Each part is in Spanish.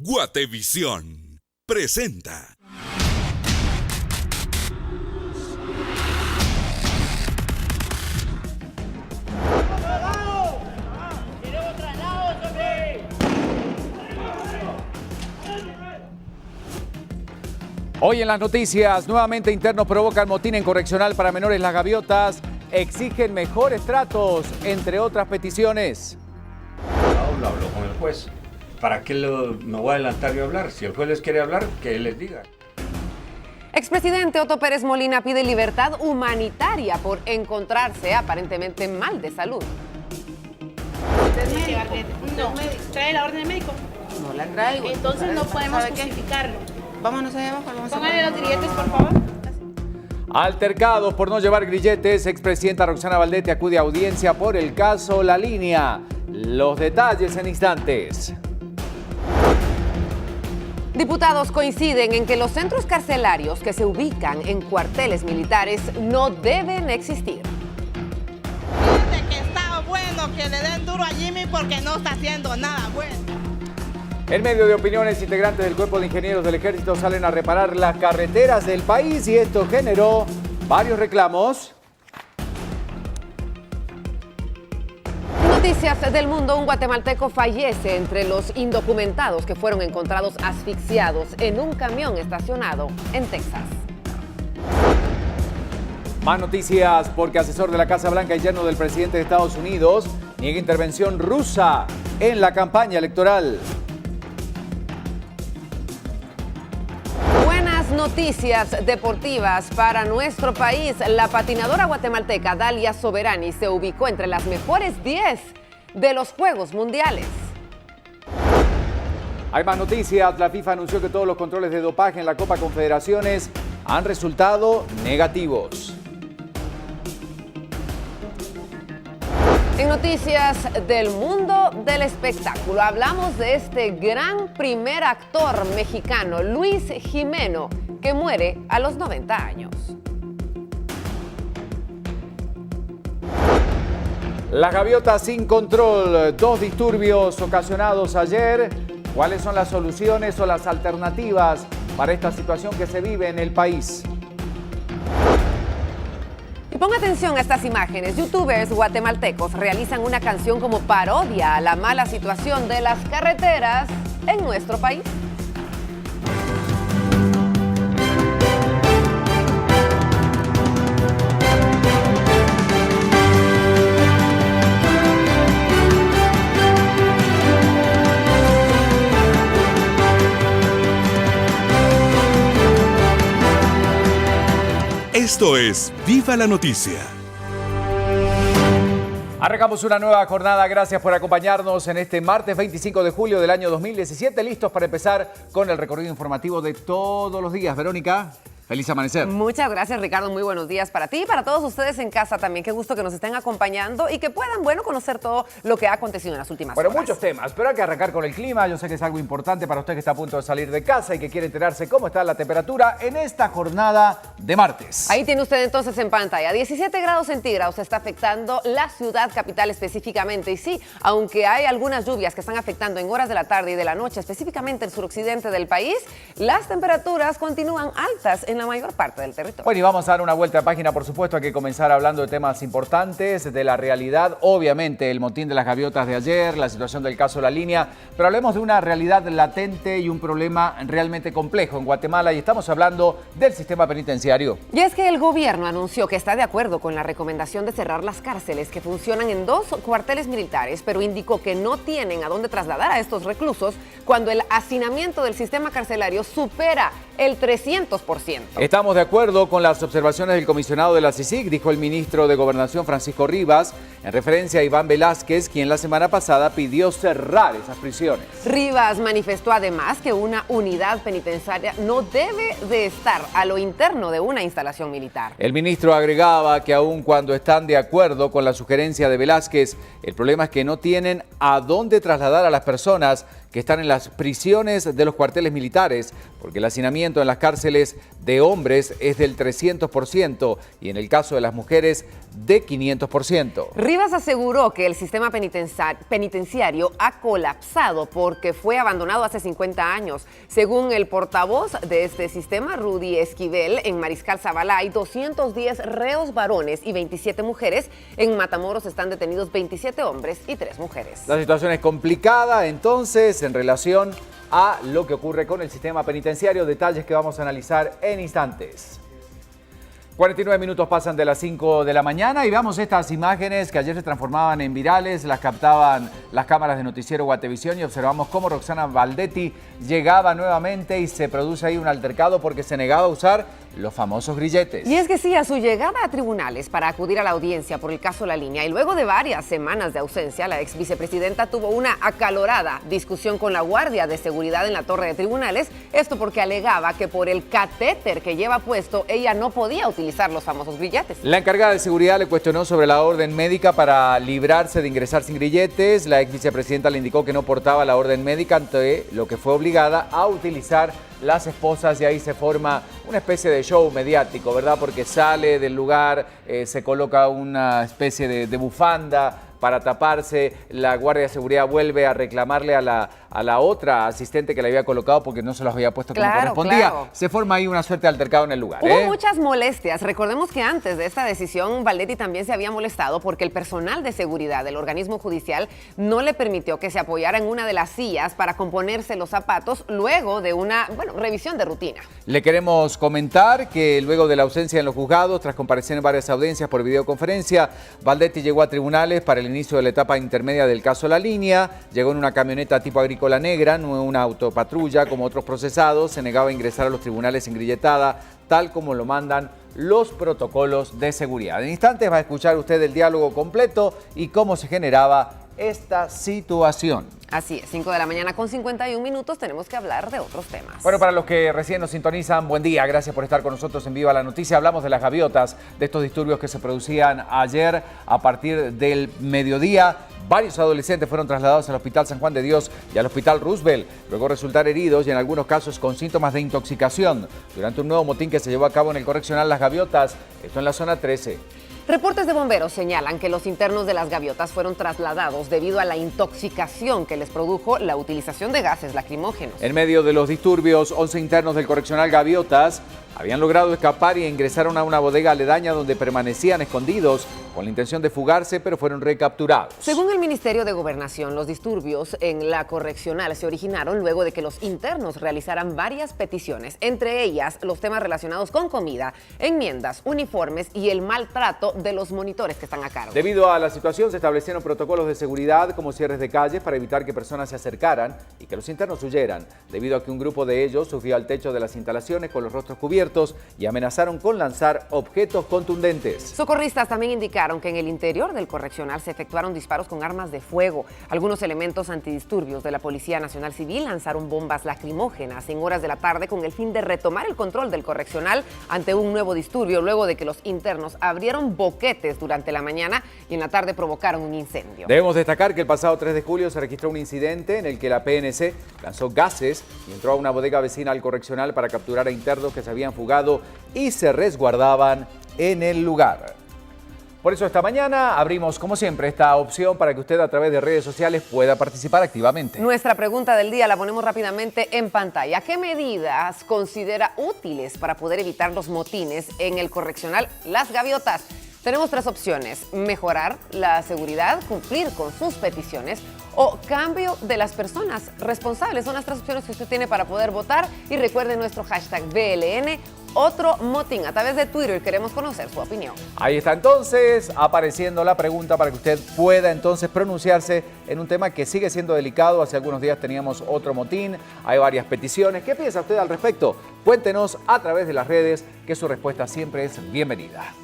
Guatevisión presenta. Hoy en las noticias, nuevamente internos provocan motín en correccional para menores. Las gaviotas exigen mejores tratos, entre otras peticiones. Lo habló con el juez. ¿Para qué me voy a adelantar yo a hablar? Si el juez les quiere hablar, que él les diga. Expresidente Otto Pérez Molina pide libertad humanitaria por encontrarse aparentemente mal de salud. No, ¿trae la orden del médico? No la traigo. Entonces no podemos ¿Sabe qué? justificarlo. Vámonos allá abajo. Póngale los grilletes, por favor. Altercados por no llevar grilletes, expresidenta Roxana Valdete acude a audiencia por el caso La Línea. Los detalles en instantes. Diputados coinciden en que los centros carcelarios que se ubican en cuarteles militares no deben existir. Fíjate que está bueno que le den duro a Jimmy porque no está haciendo nada bueno. En medio de opiniones, integrantes del Cuerpo de Ingenieros del Ejército salen a reparar las carreteras del país y esto generó varios reclamos. Noticias del mundo: un guatemalteco fallece entre los indocumentados que fueron encontrados asfixiados en un camión estacionado en Texas. Más noticias porque asesor de la Casa Blanca y yerno del presidente de Estados Unidos niega intervención rusa en la campaña electoral. Buenas noticias deportivas para nuestro país. La patinadora guatemalteca Dalia Soberani se ubicó entre las mejores 10 de los Juegos Mundiales. Hay más noticias. La FIFA anunció que todos los controles de dopaje en la Copa Confederaciones han resultado negativos. En noticias del mundo del espectáculo, hablamos de este gran primer actor mexicano, Luis Jimeno, que muere a los 90 años. Las gaviotas sin control, 2 disturbios ocasionados ayer. ¿Cuáles son las soluciones o las alternativas para esta situación que se vive en el país? Y ponga atención a estas imágenes. Youtubers guatemaltecos realizan una canción como parodia a la mala situación de las carreteras en nuestro país. Esto es Viva la Noticia. Arrancamos una nueva jornada. Gracias por acompañarnos en este martes 25 de julio del año 2017. Listos para empezar con el recorrido informativo de todos los días. Verónica, feliz amanecer. Muchas gracias, Ricardo. Muy buenos días para ti y para todos ustedes en casa también. Qué gusto que nos estén acompañando y que puedan, conocer todo lo que ha acontecido en las últimas horas. Muchos temas, pero hay que arrancar con el clima. Yo sé que es algo importante para usted que está a punto de salir de casa y que quiere enterarse cómo está la temperatura en esta jornada de martes. Ahí tiene usted entonces en pantalla, 17 grados centígrados está afectando la ciudad capital específicamente. Y sí, aunque hay algunas lluvias que están afectando en horas de la tarde y de la noche, específicamente el suroccidente del país, las temperaturas continúan altas en la mayor parte del territorio. Bueno, y vamos a dar una vuelta a página, por supuesto. Hay que comenzar hablando de temas importantes, de la realidad. Obviamente, el motín de las gaviotas de ayer, la situación del caso La Línea, pero hablemos de una realidad latente y un problema realmente complejo en Guatemala, y estamos hablando del sistema penitenciario. Y es que el gobierno anunció que está de acuerdo con la recomendación de cerrar las cárceles que funcionan en 2 cuarteles militares, pero indicó que no tienen a dónde trasladar a estos reclusos cuando el hacinamiento del sistema carcelario supera el 300%. Estamos de acuerdo con las observaciones del comisionado de la CICIG, dijo el ministro de Gobernación Francisco Rivas, en referencia a Iván Velázquez, quien la semana pasada pidió cerrar esas prisiones. Rivas manifestó además que una unidad penitenciaria no debe de estar a lo interno de una instalación militar. El ministro agregaba que aun cuando están de acuerdo con la sugerencia de Velázquez, el problema es que no tienen a dónde trasladar a las personas que están en las prisiones de los cuarteles militares, porque el hacinamiento en las cárceles de hombres es del 300% y en el caso de las mujeres de 500%. Rivas aseguró que el sistema penitenciario ha colapsado porque fue abandonado hace 50 años. Según el portavoz de este sistema, Rudy Esquivel, en Mariscal Zavala hay 210 reos varones y 27 mujeres. En Matamoros están detenidos 27 hombres y 3 mujeres. La situación es complicada, entonces, en relación a lo que ocurre con el sistema penitenciario. Detalles que vamos a analizar en instantes. 49 minutos pasan de las 5 de la mañana y veamos estas imágenes que ayer se transformaban en virales, las captaban las cámaras de Noticiero Guatevisión y observamos cómo Roxana Valdetti llegaba nuevamente y se produce ahí un altercado porque se negaba a usar los famosos grilletes. Y es que sí, a su llegada a tribunales para acudir a la audiencia por el caso La Línea y luego de varias semanas de ausencia, la ex vicepresidenta tuvo una acalorada discusión con la guardia de seguridad en la torre de tribunales, esto porque alegaba que por el catéter que lleva puesto, ella no podía utilizar los famosos grilletes. La encargada de seguridad le cuestionó sobre la orden médica para librarse de ingresar sin grilletes. La ex vicepresidenta le indicó que no portaba la orden médica, ante lo que fue obligada a utilizar las esposas y ahí se forma una especie de show mediático, ¿verdad? Porque sale del lugar, se coloca una especie de bufanda para taparse, la guardia de seguridad vuelve a reclamarle a la otra asistente que le había colocado porque no se los había puesto como correspondía. Claro. Se forma ahí una suerte de altercado en el lugar. Hubo muchas molestias. Recordemos que antes de esta decisión, Valdetti también se había molestado porque el personal de seguridad del organismo judicial no le permitió que se apoyara en una de las sillas para componerse los zapatos luego de una, revisión de rutina. Le queremos comentar que luego de la ausencia en los juzgados, tras comparecer en varias audiencias por videoconferencia, Valdetti llegó a tribunales para el inicio de la etapa intermedia del caso La Línea. Llegó en una camioneta tipo agrícola negra, no una autopatrulla como otros procesados. Se negaba a ingresar a los tribunales engrilletada, tal como lo mandan los protocolos de seguridad. En instantes va a escuchar usted el diálogo completo y cómo se generaba esta situación. Así es, 5 de la mañana con 51 minutos, tenemos que hablar de otros temas. Bueno, para los que recién nos sintonizan, buen día, gracias por estar con nosotros en Viva la Noticia. Hablamos de las gaviotas, de estos disturbios que se producían ayer a partir del mediodía. Varios adolescentes fueron trasladados al Hospital San Juan de Dios y al Hospital Roosevelt, luego resultar heridos y en algunos casos con síntomas de intoxicación durante un nuevo motín que se llevó a cabo en el correccional Las Gaviotas, esto en la zona 13. Reportes de bomberos señalan que los internos de las gaviotas fueron trasladados debido a la intoxicación que les produjo la utilización de gases lacrimógenos. En medio de los disturbios, 11 internos del correccional Gaviotas habían logrado escapar y ingresaron a una bodega aledaña donde permanecían escondidos con la intención de fugarse, pero fueron recapturados. Según el Ministerio de Gobernación, los disturbios en la correccional se originaron luego de que los internos realizaran varias peticiones, entre ellas los temas relacionados con comida, enmiendas, uniformes y el maltrato de los monitores que están a cargo. Debido a la situación, se establecieron protocolos de seguridad como cierres de calles para evitar que personas se acercaran y que los internos huyeran, debido a que un grupo de ellos subió al techo de las instalaciones con los rostros cubiertos y amenazaron con lanzar objetos contundentes. Socorristas también indicaron que en el interior del correccional se efectuaron disparos con armas de fuego. Algunos elementos antidisturbios de la Policía Nacional Civil lanzaron bombas lacrimógenas en horas de la tarde con el fin de retomar el control del correccional ante un nuevo disturbio luego de que los internos abrieron boquetes durante la mañana y en la tarde provocaron un incendio. Debemos destacar que el pasado 3 de julio se registró un incidente en el que la PNC lanzó gases y entró a una bodega vecina al correccional para capturar a internos que se habían fugado y se resguardaban en el lugar. Por eso esta mañana abrimos, como siempre, esta opción para que usted a través de redes sociales pueda participar activamente. Nuestra pregunta del día la ponemos rápidamente en pantalla. ¿Qué medidas considera útiles para poder evitar los motines en el correccional Las Gaviotas? Tenemos 3 opciones: mejorar la seguridad, cumplir con sus peticiones o cambio de las personas responsables. Son las 3 opciones que usted tiene para poder votar. Y recuerde nuestro hashtag BLN, otro motín. A través de Twitter queremos conocer su opinión. Ahí está entonces apareciendo la pregunta para que usted pueda entonces pronunciarse en un tema que sigue siendo delicado. Hace algunos días teníamos otro motín, hay varias peticiones. ¿Qué piensa usted al respecto? Cuéntenos a través de las redes, que su respuesta siempre es bienvenida.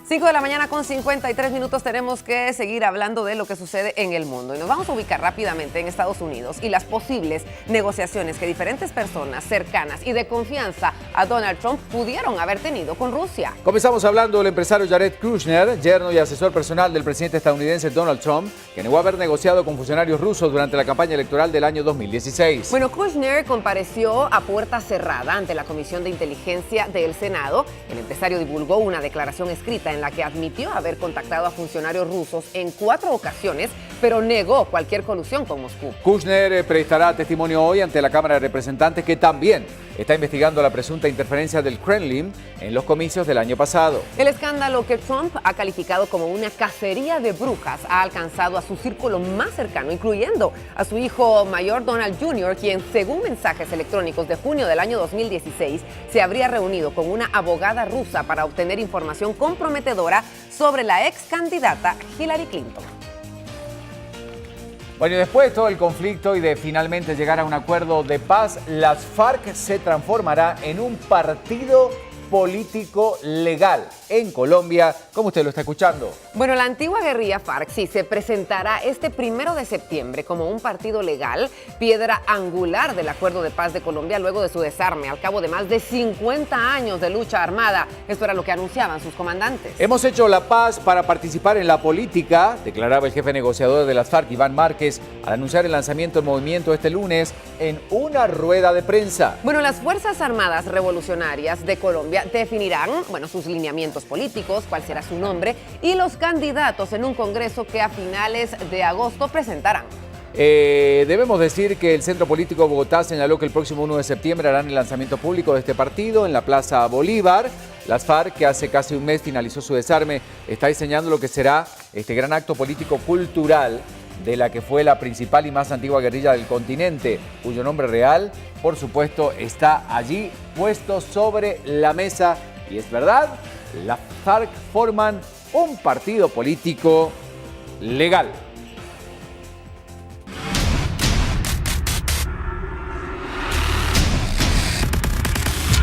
5 de la mañana con 53 minutos. Tenemos que seguir hablando de lo que sucede en el mundo y nos vamos a ubicar rápidamente en Estados Unidos y las posibles negociaciones que diferentes personas cercanas y de confianza a Donald Trump pudieron haber tenido con Rusia. Comenzamos hablando del empresario Jared Kushner, yerno y asesor personal del presidente estadounidense Donald Trump, que negó haber negociado con funcionarios rusos durante la campaña electoral del año 2016. Bueno, Kushner compareció a puerta cerrada ante la Comisión de Inteligencia del Senado. El empresario divulgó una declaración escrita en la que admitió haber contactado a funcionarios rusos en 4 ocasiones, pero negó cualquier colusión con Moscú. Kushner prestará testimonio hoy ante la Cámara de Representantes, que también está investigando la presunta interferencia del Kremlin en los comicios del año pasado. El escándalo que Trump ha calificado como una cacería de brujas ha alcanzado a su círculo más cercano, incluyendo a su hijo mayor Donald Jr., quien, según mensajes electrónicos de junio del año 2016, se habría reunido con una abogada rusa para obtener información comprometedora sobre la ex candidata Hillary Clinton. Bueno, y después de todo el conflicto y de finalmente llegar a un acuerdo de paz, las FARC se transformará en un partido político legal en Colombia, como usted lo está escuchando. Bueno, la antigua guerrilla FARC sí se presentará este 1 de septiembre como un partido legal, piedra angular del Acuerdo de Paz de Colombia luego de su desarme al cabo de más de 50 años de lucha armada. Esto era lo que anunciaban sus comandantes. Hemos hecho la paz para participar en la política, declaraba el jefe negociador de las FARC, Iván Márquez, al anunciar el lanzamiento del movimiento este lunes en una rueda de prensa. Bueno, las Fuerzas Armadas Revolucionarias de Colombia definirán, sus lineamientos políticos, cuál será su nombre y los candidatos en un congreso que a finales de agosto presentarán. Debemos decir que el Centro Político de Bogotá señaló que el próximo 1 de septiembre harán el lanzamiento público de este partido en la Plaza Bolívar. Las FARC, que hace casi un mes finalizó su desarme, está diseñando lo que será este gran acto político-cultural de la que fue la principal y más antigua guerrilla del continente, cuyo nombre real, por supuesto, está allí puesto sobre la mesa. Y es verdad, las FARC forman un partido político legal.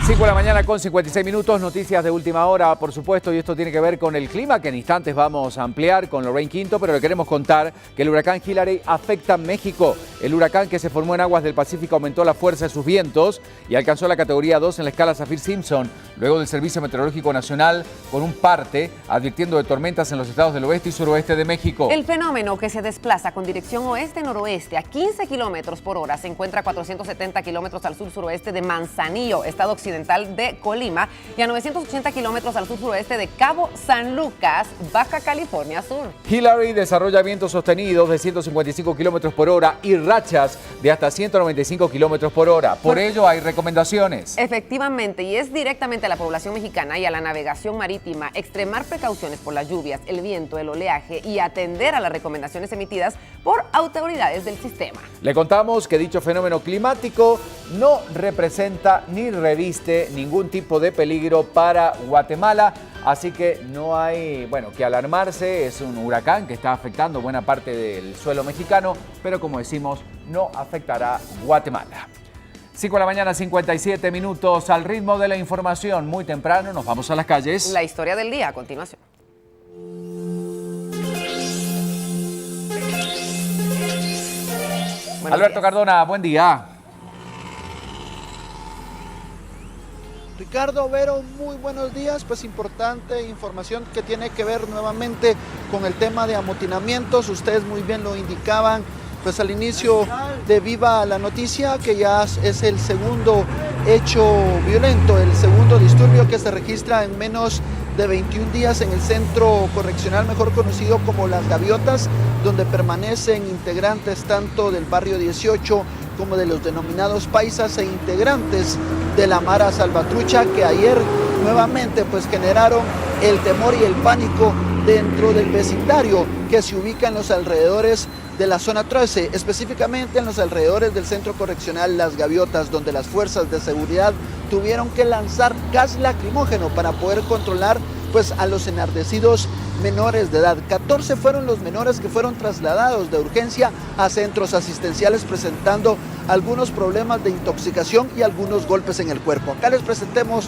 5 de la mañana con 56 minutos, noticias de última hora, por supuesto, y esto tiene que ver con el clima, que en instantes vamos a ampliar con Lorraine Quinto, pero le queremos contar que el huracán Hillary afecta a México. El huracán, que se formó en aguas del Pacífico, aumentó la fuerza de sus vientos y alcanzó la categoría 2 en la escala Saffir-Simpson, luego del Servicio Meteorológico Nacional con un parte, advirtiendo de tormentas en los estados del oeste y suroeste de México. El fenómeno, que se desplaza con dirección oeste-noroeste a 15 kilómetros por hora, se encuentra a 470 kilómetros al sur-suroeste de Manzanillo, estado occidental de Colima, y a 980 kilómetros al sur-suroeste de Cabo San Lucas, Baja California Sur. Hillary desarrolla vientos sostenidos de 155 kilómetros por hora y rachas de hasta 195 kilómetros por hora. Por ello hay recomendaciones. Efectivamente, y es directamente a la población mexicana y a la navegación marítima extremar precauciones por las lluvias, el viento, el oleaje y atender a las recomendaciones emitidas por autoridades del sistema. Le contamos que dicho fenómeno climático no representa ni reviste ningún tipo de peligro para Guatemala, así que no hay, que alarmarse. Es un huracán que está afectando buena parte del suelo mexicano, pero como decimos, no afectará Guatemala. 5 de la mañana, 57 minutos, al ritmo de la información. Muy temprano nos vamos a las calles. La historia del día a continuación. Alberto Cardona, buen día. Ricardo, Vero, muy buenos días. Pues importante información que tiene que ver nuevamente con el tema de amotinamientos. Ustedes muy bien lo indicaban pues al inicio de Viva la Noticia, que ya es el segundo hecho violento, el segundo disturbio que se registra en menos de 21 días en el centro correccional, mejor conocido como Las Gaviotas, donde permanecen integrantes tanto del barrio 18 como de los denominados paisas e integrantes de la Mara Salvatrucha, que ayer nuevamente pues generaron el temor y el pánico dentro del vecindario que se ubica en los alrededores de la zona 13, específicamente en los alrededores del centro correccional Las Gaviotas, donde las fuerzas de seguridad tuvieron que lanzar gas lacrimógeno para poder controlar pues a los enardecidos menores de edad. 14 fueron los menores que fueron trasladados de urgencia a centros asistenciales presentando algunos problemas de intoxicación y algunos golpes en el cuerpo. Acá les presentamos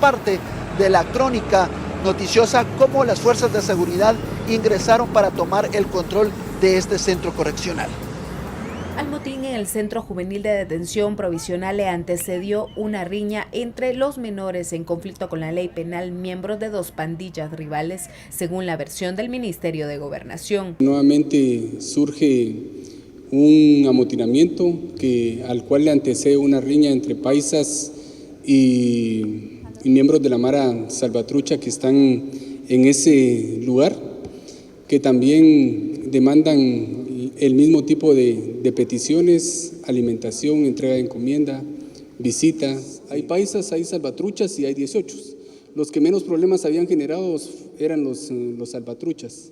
parte de la crónica noticiosa cómo las fuerzas de seguridad ingresaron para tomar el control de este centro correccional. Al motín en el Centro Juvenil de Detención Provisional le antecedió una riña entre los menores en conflicto con la ley penal, miembros de dos pandillas rivales, según la versión del Ministerio de Gobernación. Nuevamente surge un amotinamiento al cual le antecede una riña entre paisas y miembros de la Mara Salvatrucha que están en ese lugar, que también demandan el mismo tipo de peticiones: alimentación, entrega de encomienda, visita. Hay paisas, hay salvatruchas y hay 18. Los que menos problemas habían generado eran los salvatruchas.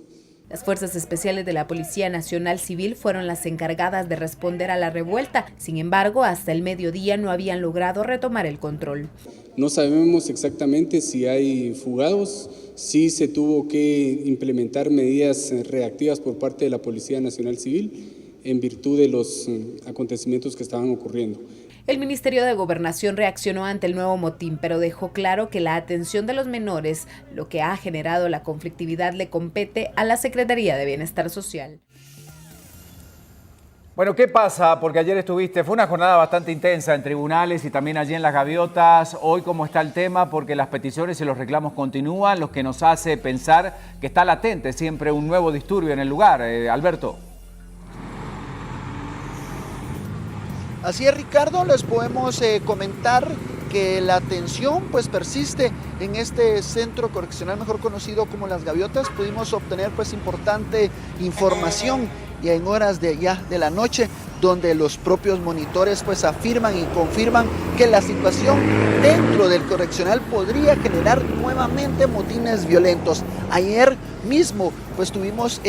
Las fuerzas especiales de la Policía Nacional Civil fueron las encargadas de responder a la revuelta. Sin embargo, hasta el mediodía no habían logrado retomar el control. No sabemos exactamente si hay fugados. Sí se tuvo que implementar medidas reactivas por parte de la Policía Nacional Civil en virtud de los acontecimientos que estaban ocurriendo. El Ministerio de Gobernación reaccionó ante el nuevo motín, pero dejó claro que la atención de los menores, lo que ha generado la conflictividad, le compete a la Secretaría de Bienestar Social. Bueno, ¿qué pasa? Porque ayer fue una jornada bastante intensa en tribunales y también allí en Las Gaviotas. Hoy, ¿cómo está el tema? Porque las peticiones y los reclamos continúan, lo que nos hace pensar que está latente siempre un nuevo disturbio en el lugar. Alberto. Así es, Ricardo, les podemos comentar que la tensión pues persiste en este centro correccional mejor conocido como Las Gaviotas. Pudimos obtener pues importante información y en horas de la noche, donde los propios monitores pues afirman y confirman que la situación dentro del correccional podría generar nuevamente motines violentos. Ayer mismo pues tuvimos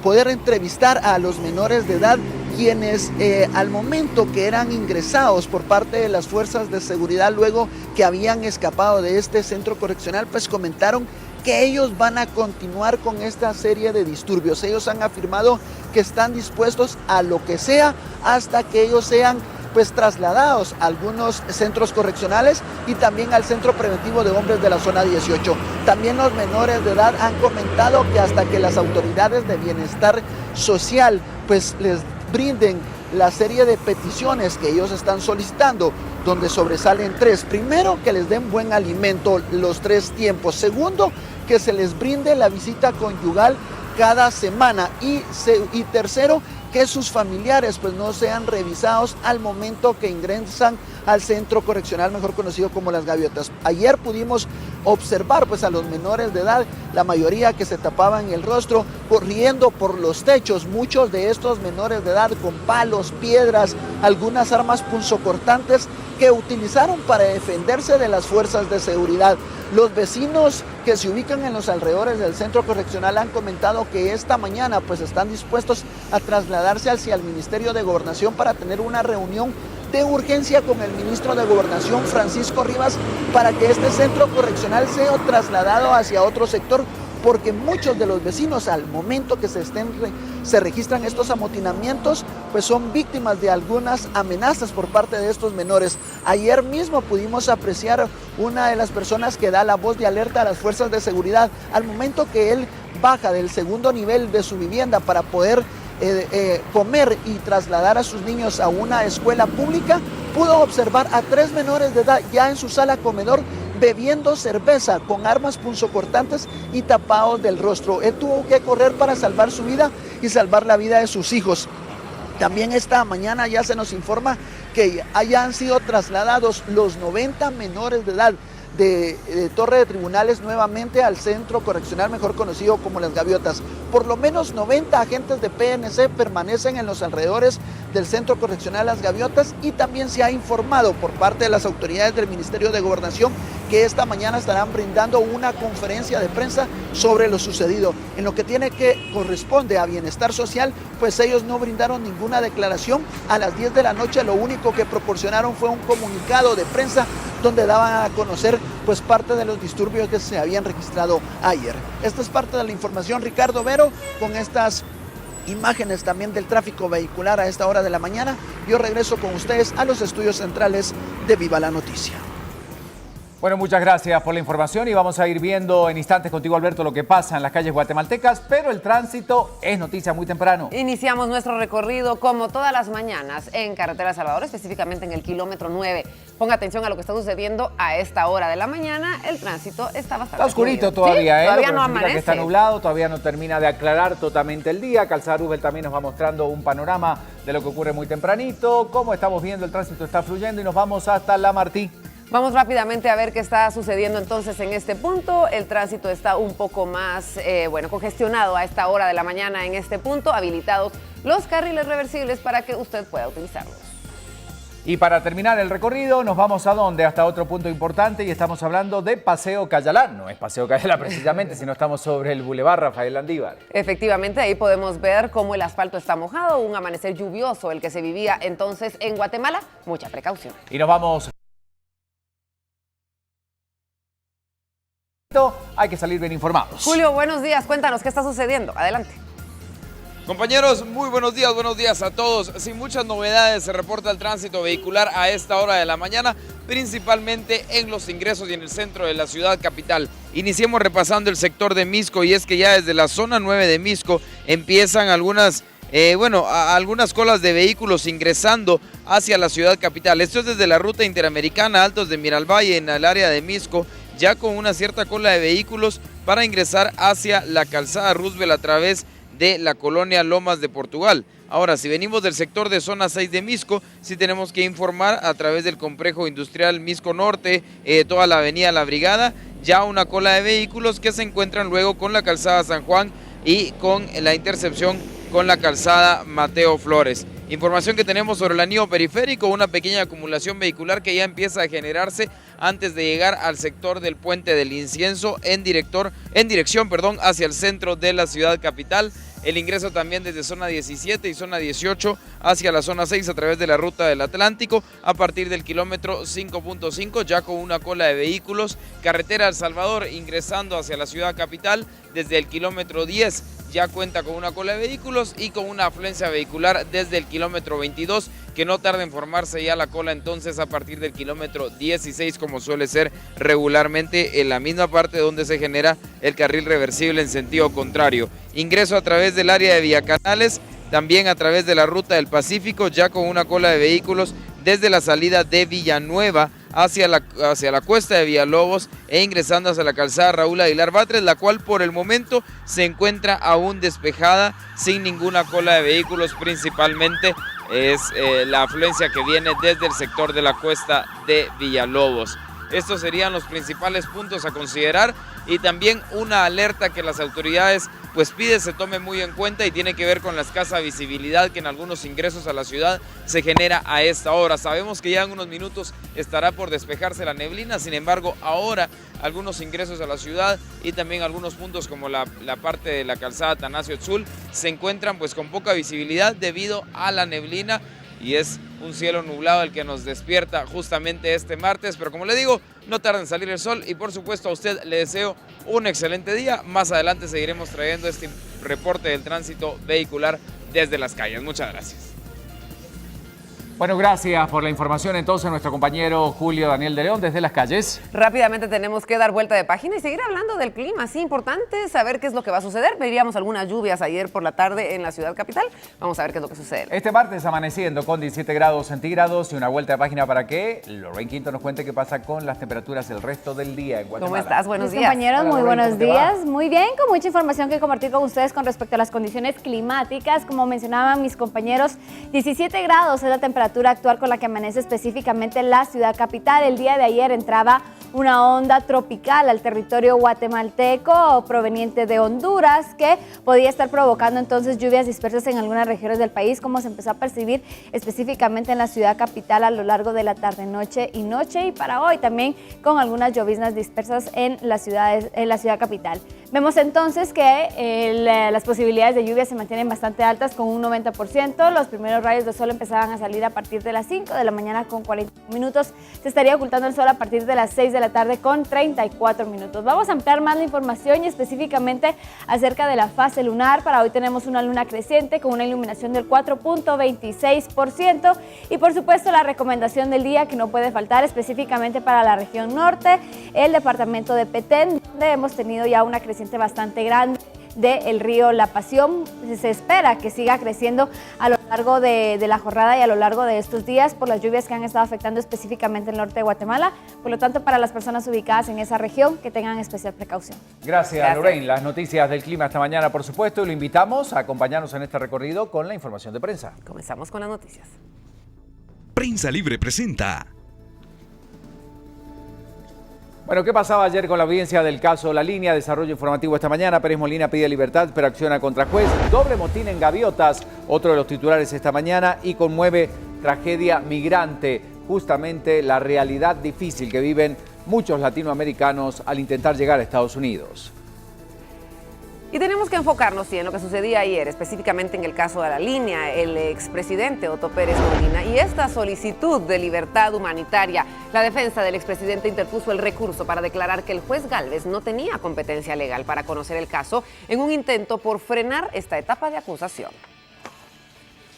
poder entrevistar a los menores de edad, quienes al momento que eran ingresados por parte de las fuerzas de seguridad, luego que habían escapado de este centro correccional, pues comentaron que ellos van a continuar con esta serie de disturbios. Ellos han afirmado que están dispuestos a lo que sea hasta que ellos sean pues trasladados a algunos centros correccionales y también al centro preventivo de hombres de la zona 18. También los menores de edad han comentado que hasta que las autoridades de bienestar social pues les brinden la serie de peticiones que ellos están solicitando, donde sobresalen 3. Primero, que les den buen alimento los 3 tiempos. Segundo, que se les brinde la visita conyugal cada semana. Y tercero, que sus familiares pues no sean revisados al momento que ingresan al centro correccional mejor conocido como Las Gaviotas. Ayer pudimos observar pues a los menores de edad, la mayoría que se tapaban el rostro, corriendo por los techos, muchos de estos menores de edad con palos, piedras, algunas armas punzocortantes que utilizaron para defenderse de las fuerzas de seguridad. Los vecinos que se ubican en los alrededores del centro correccional han comentado que esta mañana pues están dispuestos a trasladarse hacia el Ministerio de Gobernación para tener una reunión de urgencia con el ministro de Gobernación, Francisco Rivas, para que este centro correccional sea trasladado hacia otro sector, porque muchos de los vecinos al momento que se registran estos amotinamientos, pues son víctimas de algunas amenazas por parte de estos menores. Ayer mismo pudimos apreciar una de las personas que da la voz de alerta a las fuerzas de seguridad al momento que él baja del segundo nivel de su vivienda para poder comer y trasladar a sus niños a una escuela pública, pudo observar a 3 menores de edad ya en su sala comedor bebiendo cerveza con armas punzocortantes y tapados del rostro. Él tuvo que correr para salvar su vida y salvar la vida de sus hijos. También esta mañana ya se nos informa que hayan sido trasladados los 90 menores de edad de Torre de Tribunales nuevamente al centro correccional mejor conocido como Las Gaviotas. Por lo menos 90 agentes de PNC permanecen en los alrededores del centro correccional Las Gaviotas y también se ha informado por parte de las autoridades del Ministerio de Gobernación que esta mañana estarán brindando una conferencia de prensa sobre lo sucedido. En lo que corresponde a Bienestar Social, pues ellos no brindaron ninguna declaración. A las 10 de la noche lo único que proporcionaron fue un comunicado de prensa donde daban a conocer pues parte de los disturbios que se habían registrado ayer. Esta es parte de la información, Ricardo Vero, con estas imágenes también del tráfico vehicular a esta hora de la mañana. Yo regreso con ustedes a los estudios centrales de Viva la Noticia. Bueno, muchas gracias por la información y vamos a ir viendo en instantes contigo, Alberto, lo que pasa en las calles guatemaltecas, pero el tránsito es noticia muy temprano. Iniciamos nuestro recorrido como todas las mañanas en Carretera Salvador, específicamente en el kilómetro 9. Ponga atención a lo que está sucediendo a esta hora de la mañana. El tránsito está bastante Está oscurito fluido. todavía, Sí, ¿eh? todavía Lo que no significa amanece. que está nublado, todavía no termina de aclarar totalmente el día. Calzada Rubel también nos va mostrando un panorama de lo que ocurre muy tempranito. Como estamos viendo, el tránsito está fluyendo y nos vamos hasta La Martí. Vamos rápidamente a ver qué está sucediendo entonces en este punto. El tránsito está un poco más, congestionado a esta hora de la mañana en este punto. Habilitados los carriles reversibles para que usted pueda utilizarlos. Y para terminar el recorrido, nos vamos a dónde, hasta otro punto importante, y estamos hablando de Paseo Cayalá. No es Paseo Cayalá precisamente, sino estamos sobre el Boulevard Rafael Landívar. Efectivamente, ahí podemos ver cómo el asfalto está mojado, un amanecer lluvioso el que se vivía entonces en Guatemala. Mucha precaución. Y nos vamos. Hay que salir bien informados. Julio, buenos días. Cuéntanos qué está sucediendo. Adelante. Compañeros, muy buenos días a todos. Sin muchas novedades se reporta el tránsito vehicular a esta hora de la mañana, principalmente en los ingresos y en el centro de la ciudad capital. Iniciemos repasando el sector de Misco, y es que ya desde la zona 9 de Misco empiezan algunas colas de vehículos ingresando hacia la ciudad capital. Esto es desde la ruta interamericana Altos de Miralvalle en el área de Misco, ya con una cierta cola de vehículos para ingresar hacia la calzada Roosevelt a través de la colonia Lomas de Portugal. Ahora, si venimos del sector de zona 6 de Misco, sí tenemos que informar a través del complejo industrial Misco Norte, toda la avenida La Brigada, ya una cola de vehículos que se encuentran luego con la calzada San Juan y con la intercepción con la calzada Mateo Flores. Información que tenemos sobre el anillo periférico, una pequeña acumulación vehicular que ya empieza a generarse antes de llegar al sector del Puente del Incienso en dirección hacia el centro de la ciudad capital. El ingreso también desde zona 17 y zona 18 hacia la zona 6 a través de la ruta del Atlántico a partir del kilómetro 5.5, ya con una cola de vehículos. Carretera El Salvador ingresando hacia la ciudad capital desde el kilómetro 10 ya cuenta con una cola de vehículos y con una afluencia vehicular desde el kilómetro 22, que no tarda en formarse ya la cola entonces a partir del kilómetro 16, como suele ser regularmente en la misma parte donde se genera el carril reversible en sentido contrario. Ingreso a través del área de Villacanales, también a través de la ruta del Pacífico, ya con una cola de vehículos desde la salida de Villanueva hacia la cuesta de Villalobos e ingresando hacia la calzada Raúl Aguilar Batres, la cual por el momento se encuentra aún despejada sin ninguna cola de vehículos. Principalmente es la afluencia que viene desde el sector de la cuesta de Villalobos. Estos serían los principales puntos a considerar, y también una alerta que las autoridades pide se tome muy en cuenta, y tiene que ver con la escasa visibilidad que en algunos ingresos a la ciudad se genera a esta hora. Sabemos que ya en unos minutos estará por despejarse la neblina, sin embargo ahora algunos ingresos a la ciudad y también algunos puntos como la parte de la calzada Atanasio Tzul se encuentran con poca visibilidad debido a la neblina, y es un cielo nublado el que nos despierta justamente este martes, pero como le digo, no tarda en salir el sol, y por supuesto a usted le deseo un excelente día. Más adelante seguiremos trayendo este reporte del tránsito vehicular desde las calles. Muchas gracias. Bueno, gracias por la información entonces nuestro compañero Julio Daniel de León desde las calles. Rápidamente tenemos que dar vuelta de página y seguir hablando del clima. Sí, importante saber qué es lo que va a suceder. Veríamos algunas lluvias ayer por la tarde en la ciudad capital. Vamos a ver qué es lo que sucede. Este martes amaneciendo con 17 grados centígrados y una vuelta de página para que Lorraine Quinto nos cuente qué pasa con las temperaturas el resto del día en Guatemala. ¿Cómo estás? Buenos días. Compañeros, Hola, muy Lorraine, buenos días. Muy bien, con mucha información que compartir con ustedes con respecto a las condiciones climáticas. Como mencionaban mis compañeros, 17 grados es la temperatura actual con la que amanece específicamente la ciudad capital. El día de ayer entraba una onda tropical al territorio guatemalteco proveniente de Honduras, que podía estar provocando entonces lluvias dispersas en algunas regiones del país, como se empezó a percibir específicamente en la ciudad capital a lo largo de la tarde, noche, y para hoy también con algunas lloviznas dispersas en la ciudad capital. Vemos entonces que las posibilidades de lluvia se mantienen bastante altas con un 90%. Los primeros rayos de sol empezaban a salir a partir de las 5 de la mañana con 40 minutos. Se estaría ocultando el sol a partir de las 6 de la tarde con 34 minutos. Vamos a ampliar más la información y específicamente acerca de la fase lunar. Para hoy tenemos una luna creciente con una iluminación del 4.26%. Y por supuesto la recomendación del día que no puede faltar específicamente para la región norte, el departamento de Petén, donde hemos tenido ya una creciente bastante grande del río La Pasión. Se espera que siga creciendo a lo largo de la jornada y a lo largo de estos días por las lluvias que han estado afectando específicamente el norte de Guatemala. Por lo tanto, para las personas ubicadas en esa región, que tengan especial precaución. Gracias, Lorraine. Las noticias del clima esta mañana, por supuesto, y lo invitamos a acompañarnos en este recorrido con la información de prensa. Comenzamos con las noticias. Prensa Libre presenta. Bueno, ¿qué pasaba ayer con la audiencia del caso La Línea? Desarrollo informativo esta mañana. Pérez Molina pide libertad, pero acciona contra juez. Doble motín en Gaviotas, otro de los titulares esta mañana. Y conmueve tragedia migrante. Justamente la realidad difícil que viven muchos latinoamericanos al intentar llegar a Estados Unidos. Y tenemos que enfocarnos, sí, en lo que sucedía ayer, específicamente en el caso de La Línea, el expresidente Otto Pérez Molina y esta solicitud de libertad humanitaria. La defensa del expresidente interpuso el recurso para declarar que el juez Gálvez no tenía competencia legal para conocer el caso en un intento por frenar esta etapa de acusación.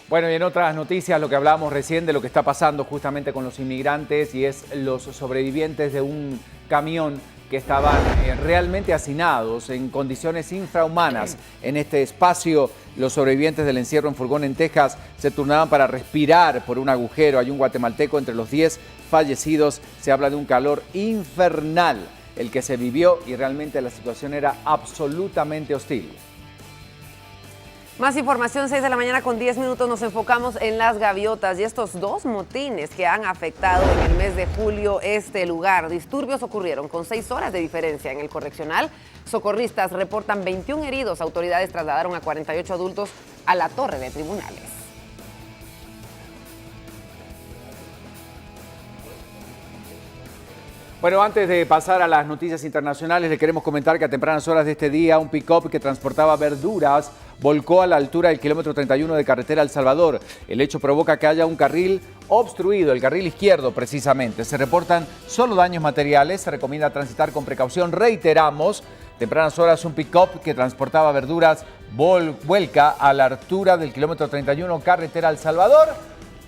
Bueno, y en otras noticias, lo que hablábamos recién de lo que está pasando justamente con los inmigrantes y es los sobrevivientes de un camión que estaban realmente hacinados en condiciones infrahumanas en este espacio. Los sobrevivientes del encierro en furgón en Texas se turnaban para respirar por un agujero. Hay un guatemalteco entre los 10 fallecidos. Se habla de un calor infernal el que se vivió y realmente la situación era absolutamente hostil. Más información, 6 de la mañana con 10 minutos, nos enfocamos en las gaviotas y estos dos motines que han afectado en el mes de julio este lugar. Disturbios ocurrieron con 6 horas de diferencia en el correccional. Socorristas reportan 21 heridos. Autoridades trasladaron a 48 adultos a la torre de tribunales. Bueno, antes de pasar a las noticias internacionales, le queremos comentar que a tempranas horas de este día, un pick-up que transportaba verduras volcó a la altura del kilómetro 31 de carretera El Salvador. El hecho provoca que haya un carril obstruido, el carril izquierdo precisamente. Se reportan solo daños materiales, se recomienda transitar con precaución. Reiteramos, tempranas horas un pick-up que transportaba verduras vuelca a la altura del kilómetro 31 carretera El Salvador.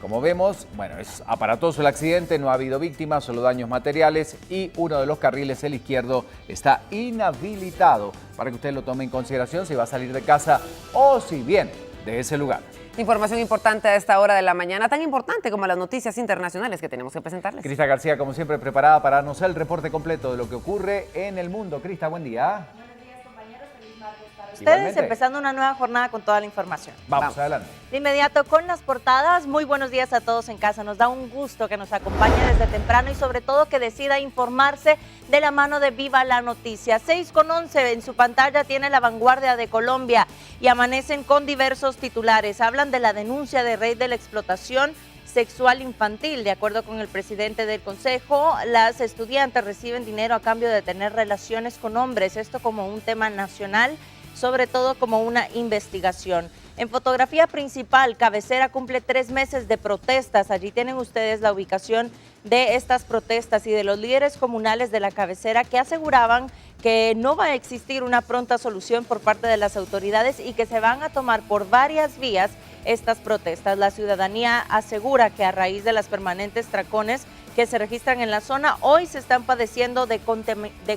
Como vemos, bueno, es aparatoso el accidente, no ha habido víctimas, solo daños materiales y uno de los carriles, el izquierdo, está inhabilitado para que usted lo tome en consideración si va a salir de casa o si viene de ese lugar. Información importante a esta hora de la mañana, tan importante como las noticias internacionales que tenemos que presentarles. Crista García, como siempre, preparada para darnos el reporte completo de lo que ocurre en el mundo. Crista, buen día. Ustedes Igualmente. empezando una nueva jornada con toda la información. Vamos, adelante. De inmediato con las portadas. Muy buenos días a todos en casa. Nos da un gusto que nos acompañe desde temprano y sobre todo que decida informarse de la mano de Viva la Noticia. 6:11 en su pantalla tiene La Vanguardia de Colombia y amanecen con diversos titulares. Hablan de la denuncia de Rey de la explotación sexual infantil. De acuerdo con el presidente del Consejo, las estudiantes reciben dinero a cambio de tener relaciones con hombres. Esto como un tema nacional, sobre todo como una investigación. En fotografía principal, Cabecera cumple 3 meses de protestas. Allí tienen ustedes la ubicación de estas protestas y de los líderes comunales de la Cabecera que aseguraban que no va a existir una pronta solución por parte de las autoridades y que se van a tomar por varias vías estas protestas. La ciudadanía asegura que a raíz de las permanentes tracones que se registran en la zona, hoy se están padeciendo de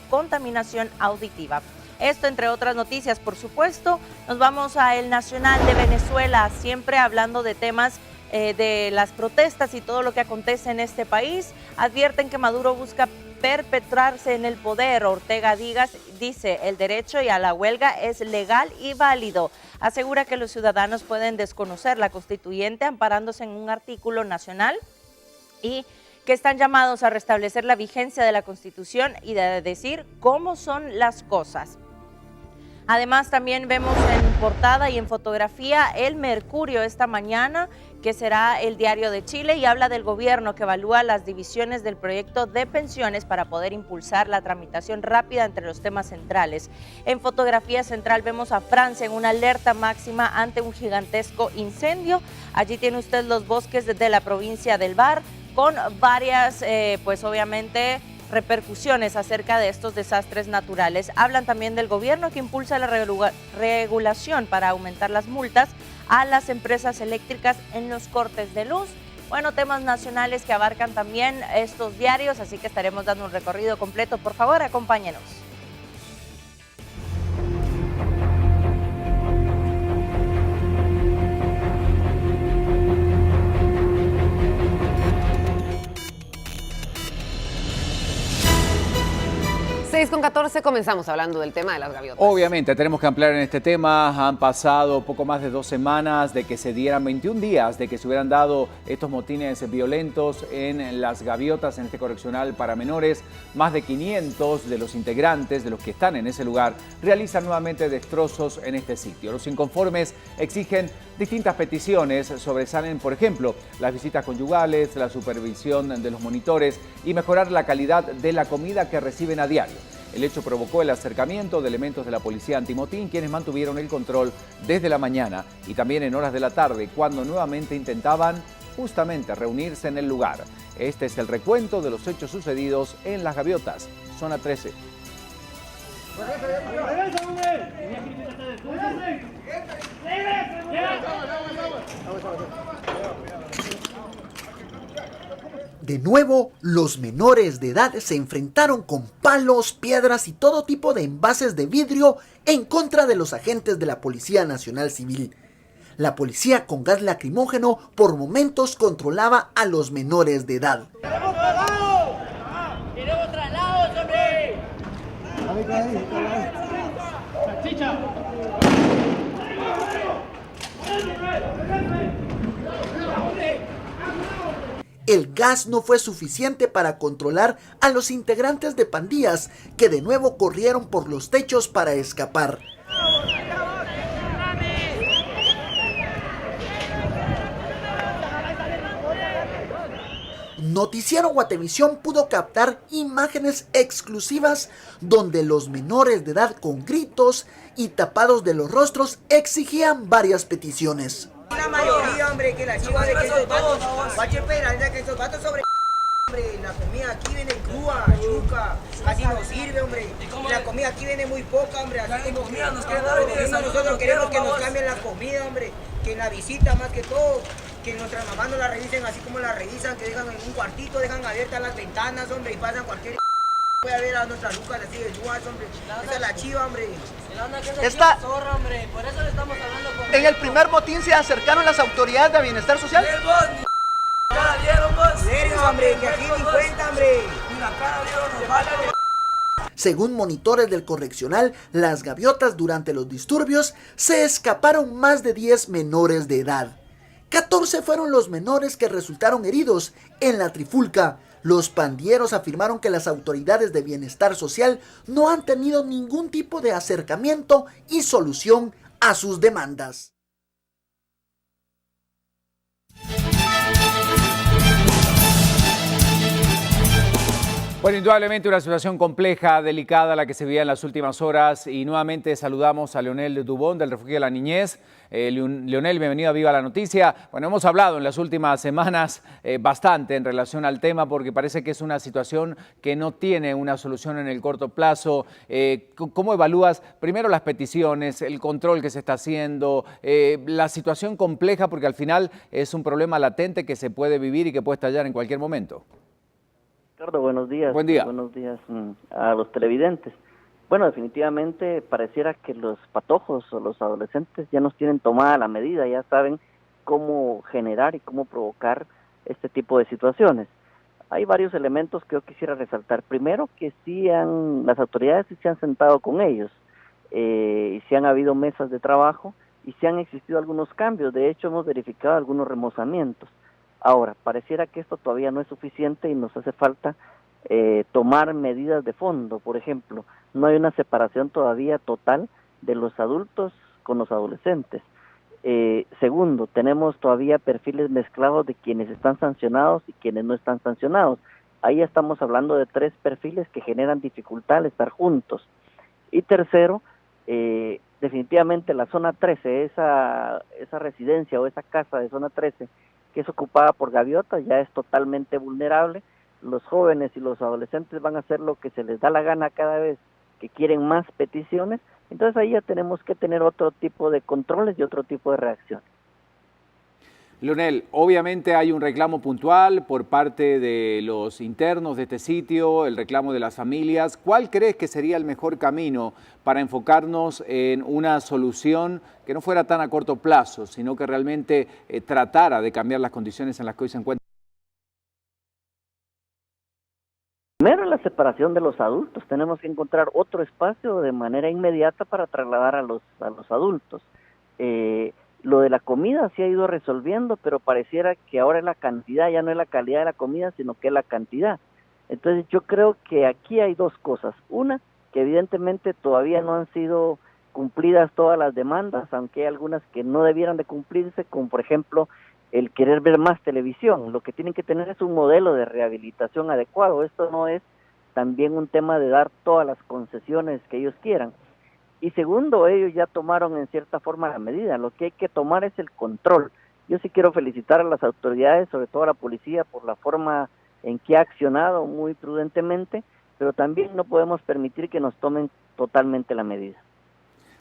contaminación auditiva. Esto entre otras noticias, por supuesto. Nos vamos a El Nacional de Venezuela, siempre hablando de temas de las protestas y todo lo que acontece en este país. Advierten que Maduro busca perpetuarse en el poder. Ortega dice, el derecho y a la huelga es legal y válido. Asegura que los ciudadanos pueden desconocer la constituyente amparándose en un artículo nacional y que están llamados a restablecer la vigencia de la Constitución y de decir cómo son las cosas. Además, también vemos en portada y en fotografía el Mercurio esta mañana, que será el diario de Chile, y habla del gobierno que evalúa las divisiones del proyecto de pensiones para poder impulsar la tramitación rápida entre los temas centrales. En fotografía central vemos a Francia en una alerta máxima ante un gigantesco incendio. Allí tiene usted los bosques de la provincia del Var, con varias, pues obviamente, repercusiones acerca de estos desastres naturales. Hablan también del gobierno que impulsa la regulación para aumentar las multas a las empresas eléctricas en los cortes de luz. Bueno, temas nacionales que abarcan también estos diarios, así que estaremos dando un recorrido completo. Por favor, acompáñenos. Con 14 comenzamos hablando del tema de las gaviotas. Obviamente, tenemos que ampliar en este tema. Han pasado poco más de 2 semanas de que se dieran 21 días de que se hubieran dado estos motines violentos en las gaviotas, en este correccional para menores. Más de 500 de los integrantes, de los que están en ese lugar, realizan nuevamente destrozos en este sitio. Los inconformes exigen distintas peticiones. Sobresalen, por ejemplo, las visitas conyugales, la supervisión de los monitores y mejorar la calidad de la comida que reciben a diario. El hecho provocó el acercamiento de elementos de la policía antimotín, quienes mantuvieron el control desde la mañana y también en horas de la tarde, cuando nuevamente intentaban justamente reunirse en el lugar. Este es el recuento de los hechos sucedidos en Las Gaviotas, zona 13. De nuevo, los menores de edad se enfrentaron con palos, piedras y todo tipo de envases de vidrio en contra de los agentes de la Policía Nacional Civil. La policía con gas lacrimógeno por momentos controlaba a los menores de edad. ¡Queremos traslados! ¡Queremos traslados, hombre! ¡Salchicha! El gas no fue suficiente para controlar a los integrantes de pandillas, que de nuevo corrieron por los techos para escapar. Noticiero Guatevisión pudo captar imágenes exclusivas donde los menores de edad con gritos y tapados de los rostros exigían varias peticiones. La mayoría, hombre, que la chiva de que esos vatos, guache esperanza que esos vatos sobre hombre, la comida aquí viene crua, chuca, así no sirve, hombre, y la comida aquí viene muy poca, hombre, así como que nosotros queremos que nos cambien la comida, hombre, que en la visita más que todo, que nuestras mamás no la revisen así como la revisan, que dejan en un cuartito, dejan abiertas las ventanas, hombre, y pasan cualquier puede ver a nuestras lucas así de nuas, hombre, esa es la chiva, hombre. Esta zorra, hombre, por eso le estamos hablando con En el primer motín se acercaron las autoridades de bienestar social. Hombre, que aquí ni cuenta, hombre. Según monitores del correccional, Las Gaviotas durante los disturbios se escaparon más de 10 menores de edad. 14 fueron los menores que resultaron heridos en la trifulca. Los pandilleros afirmaron que las autoridades de bienestar social no han tenido ningún tipo de acercamiento y solución a sus demandas. Bueno, indudablemente una situación compleja, delicada, la que se vivía en las últimas horas, y nuevamente saludamos a Leonel Dubón del Refugio de la Niñez. Leonel, bienvenido a Viva la Noticia. Bueno, hemos hablado en las últimas semanas bastante en relación al tema, porque parece que es una situación que no tiene una solución en el corto plazo. ¿Cómo evalúas primero las peticiones, el control que se está haciendo, la situación compleja, porque al final es un problema latente que se puede vivir y que puede estallar en cualquier momento? Ricardo, buenos días. Buen día. Buenos días a los televidentes. Bueno, definitivamente pareciera que los patojos o los adolescentes ya nos tienen tomada la medida, ya saben cómo generar y cómo provocar este tipo de situaciones. Hay varios elementos que yo quisiera resaltar. Primero, que las autoridades sí se han sentado con ellos, y sí han habido mesas de trabajo y sí han existido algunos cambios. De hecho, hemos verificado algunos remozamientos. Ahora, pareciera que esto todavía no es suficiente y nos hace falta tomar medidas de fondo. Por ejemplo, no hay una separación todavía total de los adultos con los adolescentes. Segundo, tenemos todavía perfiles mezclados de quienes están sancionados y quienes no están sancionados. Ahí ya estamos hablando de 3 perfiles que generan dificultad al estar juntos. Y tercero, definitivamente la zona 13, esa residencia o esa casa de zona 13 que es ocupada por gaviotas ya es totalmente vulnerable. Los jóvenes y los adolescentes van a hacer lo que se les da la gana cada vez que quieren más peticiones. Entonces ahí ya tenemos que tener otro tipo de controles y otro tipo de reacciones. Leonel, obviamente hay un reclamo puntual por parte de los internos de este sitio, el reclamo de las familias. ¿Cuál crees que sería el mejor camino para enfocarnos en una solución que no fuera tan a corto plazo, sino que realmente tratara de cambiar las condiciones en las que hoy se encuentran? Primero, la separación de los adultos. Tenemos que encontrar otro espacio de manera inmediata para trasladar a los adultos. Lo de la comida se ha ido resolviendo, pero pareciera que ahora es la cantidad, ya no es la calidad de la comida, sino que es la cantidad. Entonces yo creo que aquí hay 2 cosas. Una, que evidentemente todavía no han sido cumplidas todas las demandas, aunque hay algunas que no debieran de cumplirse, como por ejemplo el querer ver más televisión. Lo que tienen que tener es un modelo de rehabilitación adecuado. Esto no es también un tema de dar todas las concesiones que ellos quieran. Y segundo, ellos ya tomaron en cierta forma la medida. Lo que hay que tomar es el control. Yo sí quiero felicitar a las autoridades, sobre todo a la policía, por la forma en que ha accionado muy prudentemente, pero también no podemos permitir que nos tomen totalmente la medida.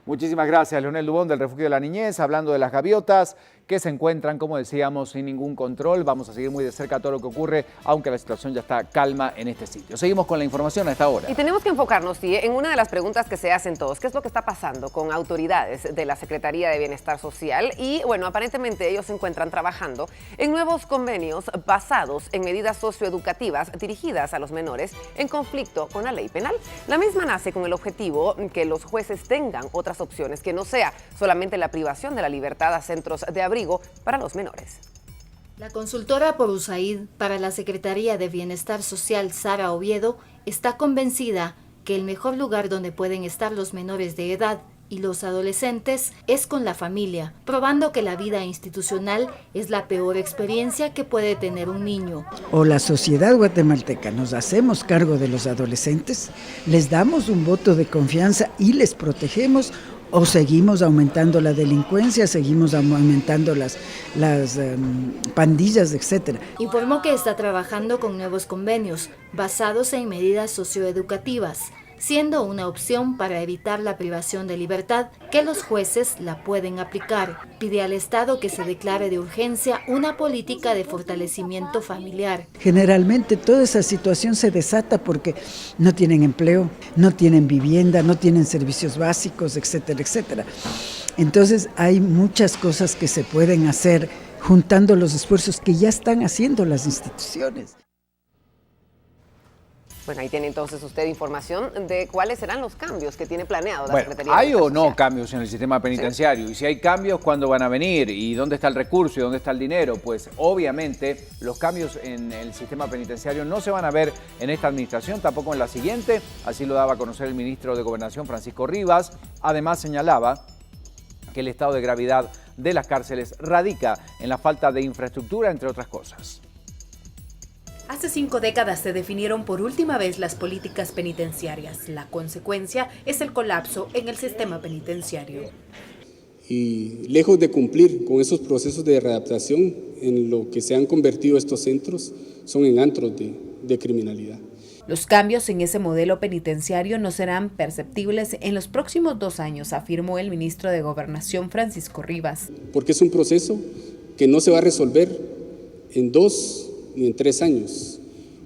Muchísimas gracias, Leonel Dubón, del Refugio de la Niñez, hablando de las gaviotas que se encuentran, como decíamos, sin ningún control. Vamos a seguir muy de cerca todo lo que ocurre, aunque la situación ya está calma en este sitio. Seguimos con la información a esta hora. Y tenemos que enfocarnos, sí, en una de las preguntas que se hacen todos. ¿Qué es lo que está pasando con autoridades de la Secretaría de Bienestar Social? Y bueno, aparentemente ellos se encuentran trabajando en nuevos convenios basados en medidas socioeducativas dirigidas a los menores en conflicto con la ley penal. La misma nace con el objetivo que los jueces tengan otras opciones que no sea solamente la privación de la libertad a centros de abrigo para los menores. La consultora por USAID para la Secretaría de Bienestar Social, Sara Oviedo, está convencida que el mejor lugar donde pueden estar los menores de edad y los adolescentes es con la familia, probando que la vida institucional es la peor experiencia que puede tener un niño. O la sociedad guatemalteca nos hacemos cargo de los adolescentes, les damos un voto de confianza y les protegemos, o seguimos aumentando la delincuencia, seguimos aumentando las pandillas, etcétera. Informó que está trabajando con nuevos convenios basados en medidas socioeducativas, siendo una opción para evitar la privación de libertad que los jueces la pueden aplicar. Pide al Estado que se declare de urgencia una política de fortalecimiento familiar. Generalmente toda esa situación se desata porque no tienen empleo, no tienen vivienda, no tienen servicios básicos, etcétera, etcétera. Entonces hay muchas cosas que se pueden hacer juntando los esfuerzos que ya están haciendo las instituciones. Bueno, ahí tiene entonces usted información de cuáles serán los cambios que tiene planeado la Secretaría. ¿Hay o no cambios en el sistema penitenciario? Sí. Y si hay cambios, ¿cuándo van a venir? ¿Y dónde está el recurso? ¿Y dónde está el dinero? Pues obviamente los cambios en el sistema penitenciario no se van a ver en esta administración, tampoco en la siguiente. Así lo daba a conocer el ministro de Gobernación, Francisco Rivas. Además señalaba que el estado de gravedad de las cárceles radica en la falta de infraestructura, entre otras cosas. Hace 5 décadas se definieron por última vez las políticas penitenciarias. La consecuencia es el colapso en el sistema penitenciario. Y lejos de cumplir con esos procesos de readaptación, en lo que se han convertido estos centros son en antros de criminalidad. Los cambios en ese modelo penitenciario no serán perceptibles en los próximos 2 años, afirmó el ministro de Gobernación, Francisco Rivas. Porque es un proceso que no se va a resolver en 2 ni en 3 años.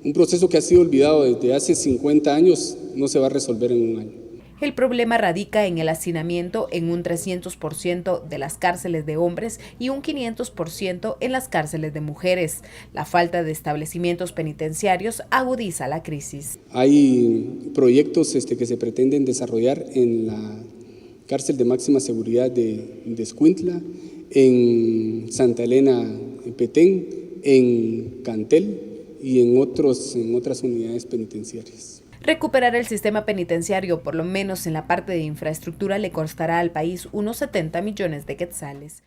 Un proceso que ha sido olvidado desde hace 50 años no se va a resolver en un año. El problema radica en el hacinamiento en un 300% de las cárceles de hombres y un 500% en las cárceles de mujeres. La falta de establecimientos penitenciarios agudiza la crisis. Hay proyectos que se pretenden desarrollar en la cárcel de máxima seguridad de Escuintla, en Santa Elena, en Petén, en Cantel y en otras unidades penitenciarias. Recuperar el sistema penitenciario, por lo menos en la parte de infraestructura, le costará al país unos 70 millones de quetzales.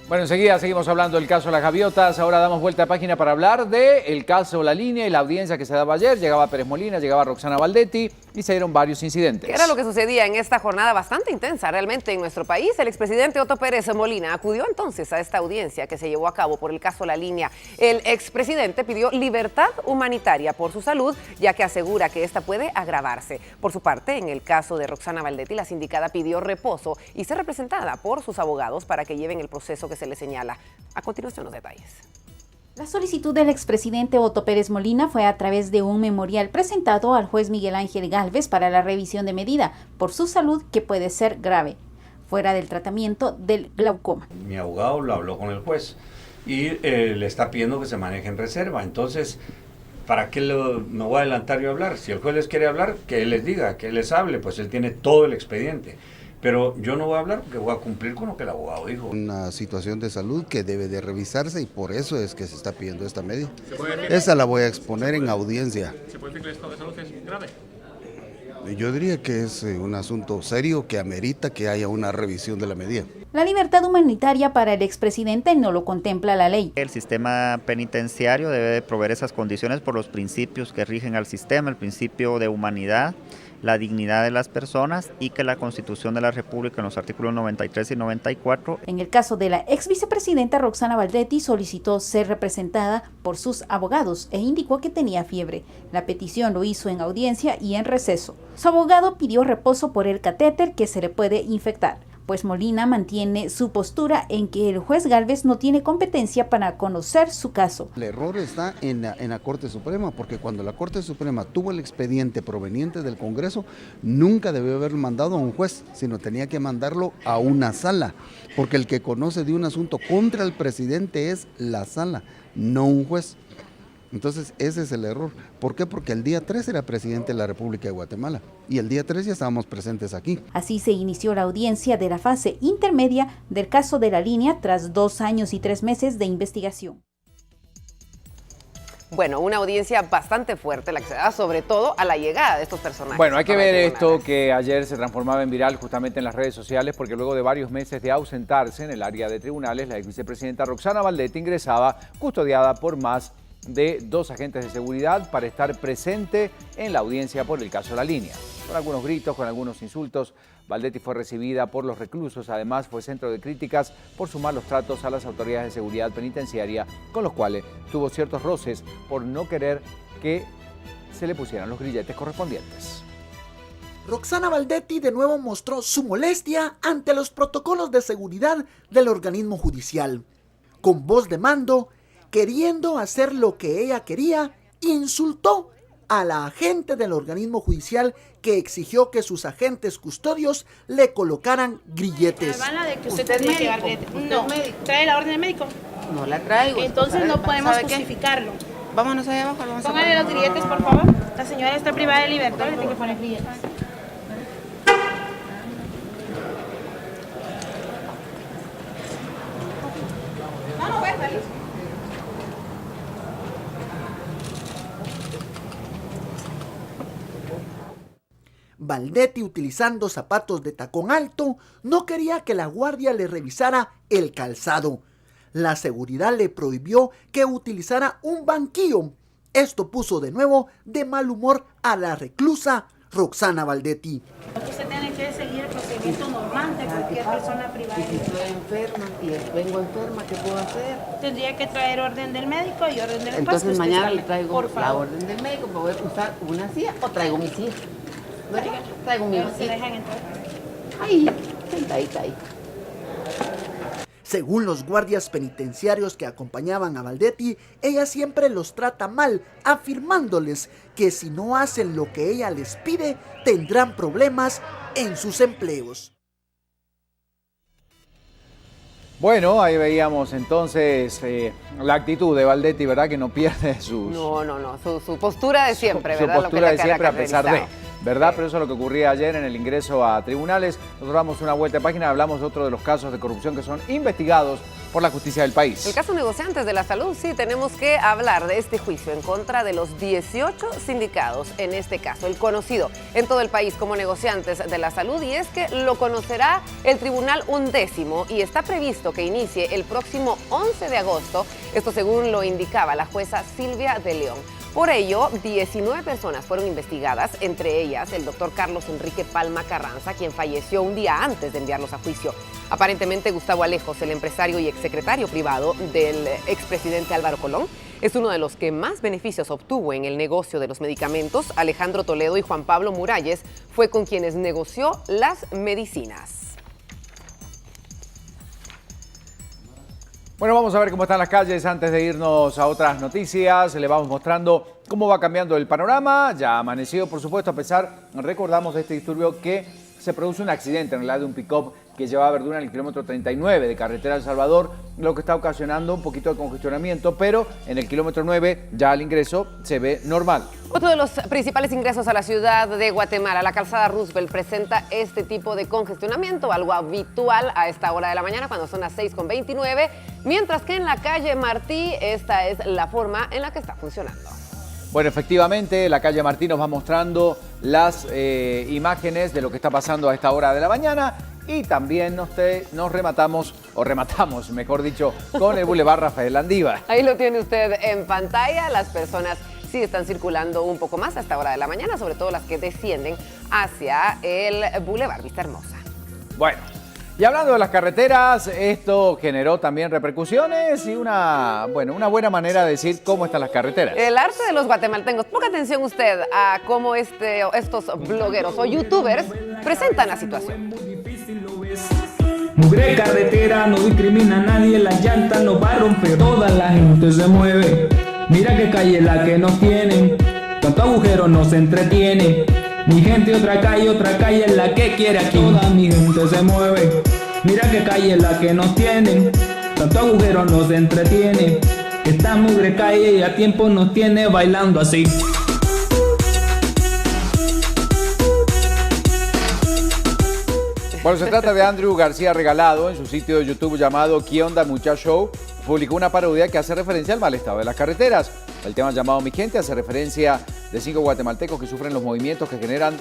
Bueno, enseguida seguimos hablando del caso de las gaviotas. Ahora damos vuelta de página para hablar del caso La Línea y la audiencia que se daba ayer. Llegaba Pérez Molina, llegaba Roxana Valdetti y se dieron varios incidentes. ¿Qué era lo que sucedía en esta jornada bastante intensa realmente en nuestro país? El expresidente Otto Pérez Molina acudió entonces a esta audiencia que se llevó a cabo por el caso La Línea. El expresidente pidió libertad humanitaria por su salud, ya que asegura que esta puede agravarse. Por su parte, en el caso de Roxana Valdetti, la sindicada pidió reposo y ser representada por sus abogados para que lleven el proceso que se le señala. A continuación, los detalles. La solicitud del expresidente Otto Pérez Molina fue a través de un memorial presentado al juez Miguel Ángel Gálvez para la revisión de medida por su salud que puede ser grave, fuera del tratamiento del glaucoma. Mi abogado lo habló con el juez y le está pidiendo que se maneje en reserva. Entonces, ¿para qué me voy a adelantar yo a hablar? Si el juez les quiere hablar, que él les diga, que él les hable, pues él tiene todo el expediente. Pero yo no voy a hablar porque voy a cumplir con lo que el abogado dijo. Una situación de salud que debe de revisarse y por eso es que se está pidiendo esta medida. Esa la voy a exponer en audiencia. ¿Se puede decir que el estado de salud es grave? Yo diría que es un asunto serio que amerita que haya una revisión de la medida. La libertad humanitaria para el expresidente no lo contempla la ley. El sistema penitenciario debe de proveer esas condiciones por los principios que rigen al sistema, el principio de humanidad, la dignidad de las personas y que la Constitución de la República en los artículos 93 y 94. En el caso de la ex vicepresidenta Roxana Valdetti solicitó ser representada por sus abogados e indicó que tenía fiebre. La petición lo hizo en audiencia y en receso. Su abogado pidió reposo por el catéter que se le puede infectar, pues Molina mantiene su postura en que el juez Gálvez no tiene competencia para conocer su caso. El error está en la Corte Suprema, porque cuando la Corte Suprema tuvo el expediente proveniente del Congreso, nunca debió haberlo mandado a un juez, sino tenía que mandarlo a una sala, porque el que conoce de un asunto contra el presidente es la sala, no un juez. Entonces ese es el error. ¿Por qué? Porque el día 3 era presidente de la República de Guatemala y el día 3 ya estábamos presentes aquí. Así se inició la audiencia de la fase intermedia del caso de La Línea tras 2 años y 3 meses de investigación. Bueno, una audiencia bastante fuerte la que se da, sobre todo a la llegada de estos personajes. Bueno, hay que ver esto que ayer se transformaba en viral justamente en las redes sociales, porque luego de varios meses de ausentarse en el área de tribunales, la ex vicepresidenta Roxana Valdetti ingresaba custodiada por más de 2 agentes de seguridad para estar presente en la audiencia por el caso La Línea. Con algunos gritos, con algunos insultos, Valdetti fue recibida por los reclusos, además fue centro de críticas por sus malos tratos a las autoridades de seguridad penitenciaria, con los cuales tuvo ciertos roces por no querer que se le pusieran los grilletes correspondientes. Roxana Valdetti de nuevo mostró su molestia ante los protocolos de seguridad del organismo judicial. Con voz de mando, queriendo hacer lo que ella quería, insultó a la agente del organismo judicial que exigió que sus agentes custodios le colocaran grilletes. De que usted tiene que llevar grilletes. No, ¿trae la orden del médico? No la traigo. Entonces no podemos justificarlo. Vámonos allá abajo. Póngale los grilletes, por favor. La señora está privada de libertad, le tiene que poner grilletes. No, voy a salir. Valdetti, utilizando zapatos de tacón alto, no quería que la guardia le revisara el calzado. La seguridad le prohibió que utilizara un banquillo. Esto puso de nuevo de mal humor a la reclusa Roxana Valdetti. Usted tiene que seguir el procedimiento normal de cualquier persona privada. Si estoy enferma y vengo enferma, ¿qué puedo hacer? Tendría que traer orden del médico y orden del juez. Entonces mañana le traigo la orden del médico, ¿me voy a usar una silla o traigo mi silla? Traigo mi silla. ¿Se dejan entrar? Ahí, sentadita ahí. Según los guardias penitenciarios que acompañaban a Valdetti, ella siempre los trata mal, afirmándoles que si no hacen lo que ella les pide, tendrán problemas en sus empleos. Bueno, ahí veíamos entonces la actitud de Valdetti, ¿verdad? Que no pierde sus... su postura de siempre, ¿verdad? Su postura de siempre a pesar de... ¿verdad? Pero eso es lo que ocurría ayer en el ingreso a tribunales. Nosotros damos una vuelta de página, hablamos de otro de los casos de corrupción que son investigados por la justicia del país. El caso negociantes de la salud, sí, tenemos que hablar de este juicio en contra de los 18 sindicados, en este caso, el conocido en todo el país como negociantes de la salud, y es que lo conocerá el Tribunal 11º y está previsto que inicie el próximo 11 de agosto, esto según lo indicaba la jueza Silvia de León. Por ello, 19 personas fueron investigadas, entre ellas el doctor Carlos Enrique Palma Carranza, quien falleció un día antes de enviarlos a juicio. Aparentemente, Gustavo Alejos, el empresario y exsecretario privado del expresidente Álvaro Colón, es uno de los que más beneficios obtuvo en el negocio de los medicamentos. Alejandro Toledo y Juan Pablo Muralles fue con quienes negoció las medicinas. Bueno, vamos a ver cómo están las calles antes de irnos a otras noticias. Le vamos mostrando cómo va cambiando el panorama. Ya ha amanecido, por supuesto, a pesar, recordamos de este disturbio que se produce un accidente en realidad de un pick-up que llevaba verdura en el kilómetro 39 de carretera El Salvador, lo que está ocasionando un poquito de congestionamiento, pero en el kilómetro 9 ya al ingreso se ve normal. Otro de los principales ingresos a la ciudad de Guatemala, la calzada Roosevelt, presenta este tipo de congestionamiento, algo habitual a esta hora de la mañana cuando son las 6:29, mientras que en la calle Martí esta es la forma en la que está funcionando. Bueno, efectivamente, la calle Martí nos va mostrando las imágenes de lo que está pasando a esta hora de la mañana y también nos rematamos, mejor dicho, con el Boulevard Rafael Landívar. Ahí lo tiene usted en pantalla, las personas sí están circulando un poco más a esta hora de la mañana, sobre todo las que descienden hacia el Boulevard Vista Hermosa. Bueno. Y hablando de las carreteras, esto generó también repercusiones y una buena manera de decir cómo están las carreteras. El arte de los guatemaltecos. Ponga atención usted a cómo estos blogueros o youtubers presentan la situación. Mugre carretera, no discrimina a nadie, la llanta no va a romper, toda la gente se mueve. Mira qué calle la que nos tienen, tanto agujero nos entretiene. Mi gente otra calle es la que quiere aquí. Toda mi gente se mueve. Mira qué calle es la que nos tienen. Tanto agujero nos entretiene. Esta mugre calle ya tiempo nos tiene bailando así. Bueno, se trata de Andrew García Regalado. En su sitio de YouTube llamado ¿Qué onda mucha show? Publicó una parodia que hace referencia al mal estado de las carreteras. El tema llamado Mi Gente hace referencia de 5 guatemaltecos que sufren los movimientos que generan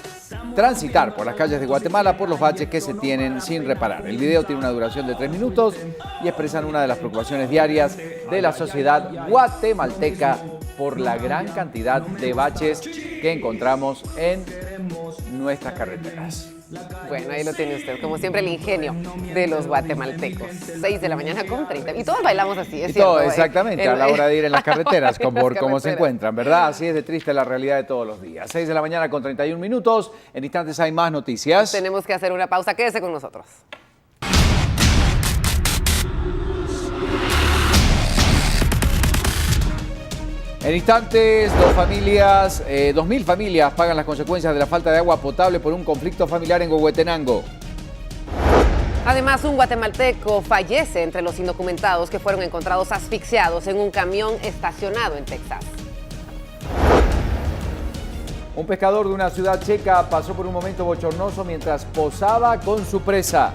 transitar por las calles de Guatemala por los baches que se tienen sin reparar. El video tiene una duración de 3 minutos y expresan una de las preocupaciones diarias de la sociedad guatemalteca por la gran cantidad de baches que encontramos en nuestras carreteras. Bueno, ahí lo tiene usted, como siempre el ingenio de los guatemaltecos. 6 de la mañana con 30. Y todos bailamos así, es cierto. Exactamente, a la hora de ir en las carreteras, como se encuentran, ¿verdad? Así es de triste la realidad de todos los días. 6 de la mañana con 31 minutos. En instantes hay más noticias. Tenemos que hacer una pausa. Quédese con nosotros. En instantes, 2.000 familias pagan las consecuencias de la falta de agua potable por un conflicto familiar en Huehuetenango. Además, un guatemalteco fallece entre los indocumentados que fueron encontrados asfixiados en un camión estacionado en Texas. Un pescador de una ciudad checa pasó por un momento bochornoso mientras posaba con su presa.